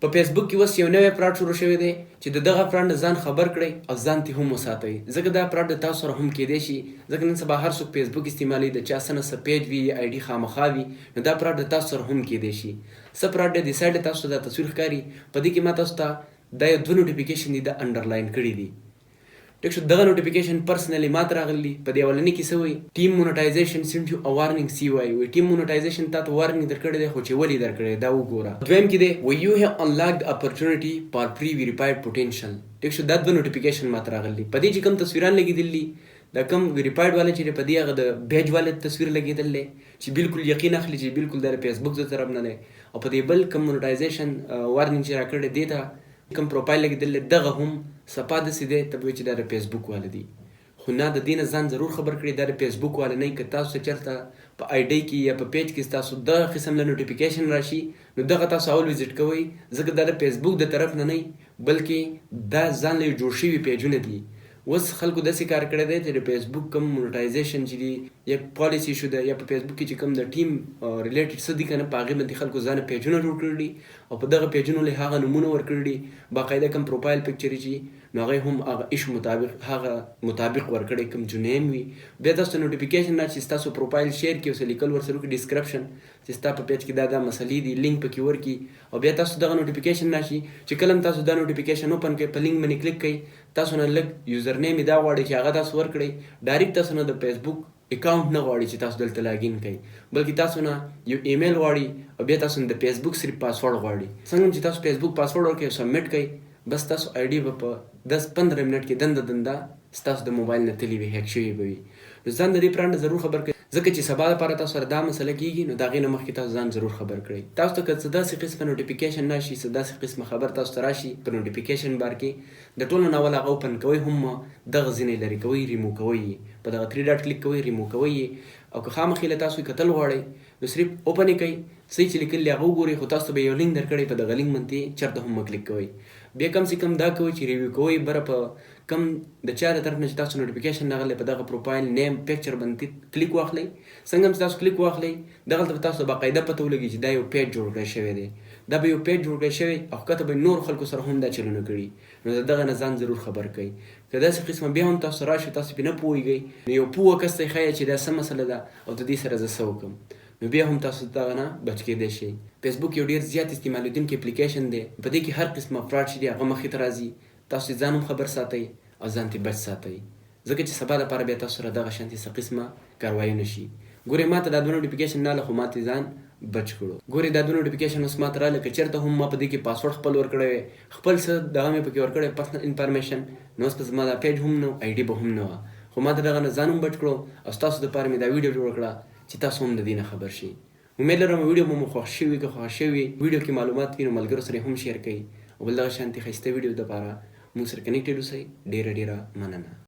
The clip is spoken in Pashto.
په فیسبوک کې اوس یو نوی فراډ شروع شوی دی چې د دغه فراډ نه ځان خبر کړئ او ځان ترې هم وساتئ، ځکه دا فراډ د تاسو سره هم کیدی شي، ځکه نن سبا هر څوک فیسبوک استعمالوي، د چا څه نه څه پیج وي یا آی ډي خامخا وي، نو دا فراډ د تاسو سره هم کیدی شي. څه فراډ دی د سایډ تاسو ته دا تصویر ښکاري، په دې کې ما تاسو ته دا یو 2 نوټیفیکیشن دي دا انډرلاین کړي دي. ټیک شو، دغه نوټیفیکیشن پرسنلی ماته راغلی. په دې اولني کې څه وایي؟ ټیم مونټایزیشن سینډ یو ا وارنینګ سی وایي ټیم مونټایزیشن تا ته وارنینګ درکړی دی، خو چې ولې درکړی دا وګوره. دویم کې دی وایي یو هیو انلاکډ اپورچونټي فار پری ویریفاید پوټینشل. ټیک شو، دا 2 نوټیفیکیشن ماته راغلی. په دې چې کوم تصویران لګېدلي دي دا کوم ویریفاید والا چې په دې هغه د بیج والا تصویر لګېدل دی چې بالکل یقین اخلي چې بالکل د فیسبوک د طرف نه دی، او په دې بل کوم مونټایزیشن وارنینګ چې راکړی دی ته کوم پروفایل لګېدل دی دغه هم صفا داسې دی ته به وایي چې دا د فیسبوک والا دی، خو نه د دې نه ځان ضرور خبر کړئ دا د فیسبوک والا نه. که تاسو چېرته په آی ډي کې یا په پیج کې ستاسو دغه قسم له نوټیفیکیشن راشي نو دغه تاسو اول وزټ کوئ، ځکه دا د فیسبوک د طرف نه نه بلکې دا ځان له جوړ شوي پیجونه دي. اوس خلکو داسې کار کړی دی چې د فیسبوک کوم مونټایزیشن چې دی یا پالیسي شو ده یا په فیسبوک کې چې کوم د ټیم ریلیټډ څه دي که نه په هغې باندې خلکو ځان پیجونه جوړ کړي دي او په دغه پیجونو له هغه نومونه ورکړي دي، باقاعده کوم پروفایل پکچر چې نو هغه هم هغه ایش مطابق هغه مطابق ورکړی کوم جو نیم وي. بیا تاسو ته نوټیفیکیشن راشي ستاسو پروفایل شیر کړي او څه لیکل ورسره وکړي ډسکرپشن چې ستا په پیج کې دا مسلې دي، لینک پکې ورکړي، او بیا تاسو دغه نوټیفیکیشن راشي چې کله هم تاسو دا نوټیفیکیشن اوپن کړئ په لینک باندې کلیک کوئ، تاسو نه لږ یوزر نیم دا غواړي چې هغه تاسو ورکړئ، ډایرکټ تاسو نه د فیسبوک اکاونټ نه غواړي چې تاسو دلته لاګین کړئ، بلکې تاسو نه یو ایمیل غواړي او بیا تاسو د فیسبوک صرف پاسورډ غواړي. څنګه چې تاسو فیسبوک پاسورډ ورکړئ او سبمیټ کړئ، بس تاسو آی ډي به په 10-15 منټ کې دنده ستاسو د موبایل نه تللی وي، هیک شوي به وي. نو ځان د دې فراډ نه ضرور خبر کړئ، ځکه چې سبا لپاره تاسو سره دا مسله کېږي نو د هغې نه مخکې تاسو ځان ضرور خبر کړئ. تاسو ته که څه داسې قسمه نوټیفیکیشن راشي، څه داسې قسمه خبر تاسو ته راشي په نوټیفیکیشن بار کې، د ټولو نه اول هغه اوپن کوئ، هم دغه ځینې لرې کوئ، ریمو کوئ یې، په دغه 3 ډاټ کلیک کوئ، ریمو کوئ یې، او که خامخې له تاسو کتل غواړئ نو صرف اوپن یې کوئ، څه چې لیکلي هغه وګورئ، خو تاسو ته به یو لینک درکړی، په دغه لینک باندې چېرته هم مه کلیک کوئ. بیا کم سے کم دا کوئ چې ریویو کوئ بره په کم د چا د طرف نه چې تاسو نوټیفیکیشن راغلی په دغه پروفایل نیم پکچر باندې کلیک واخلئ. څنګه هم چې تاسو کلیک واخلئ دغلته به تاسو ته باقاعده پته ولګي چې دا یو پیج جوړ کړی شوی دی، دا به یو پیج جوړ کړی شوی او ښکته به نور خلکو سره هم دا چلونه کړي، نو د دغه نه ځان ضرور خبر کړئ. که داسې قسمه بیا هم تاسو راشي تاسو پرې نه پوهېږئ نو یو پوهه کس ته یې ښایه چې دا څه مسله ده او د دې سره زه څه وکړم، نو بیا هم تاسو دغه نه بچ کېدی شئ. فیسبوک یو ډېر زیات استعمالېدونکی اپلیکیشن دی، په دې کې هر قسمه فراډ چې دی هغه مخې ته راځي، تاسو ځان هم خبر ساتئ او ځان ترې بچ ساتئ، ځکه چې سبا لپاره بیا تاسو سره دغه شانتې څه قسمه کاروایي نه شي. ګورئ ما ته دا 2 نوټیفیکیشن راغله خو ما ترې ځان بچ کړو. ګورئ دا 2 نوټیفیکیشن اوس ما ته راغله، که چېرته هم ما په دې کې پاسورډ خپل ورکړی وی، خپل څه دغه مې پکې ورکړی پرسنل انفارمیشن، نو اوس په زما دا پیج هم نه آی ډي به هم نه وه، خو ما ته دغه نه ځان هم بچ کړو او ستاسو دپاره مې دا ویډیو جوړه کړه چې تاسو هم د دې نه خبر شئ. امید لرم ویډیو مو خوښ شوي، که خوښ شوي ویډیو کې معلومات وي نو ملګرو سره هم شیر کړئ، او بل دغه شانتې ښایسته ویډیو دپاره موږ سره کنیکټډ اوسئ. ډېره ډېره مننه.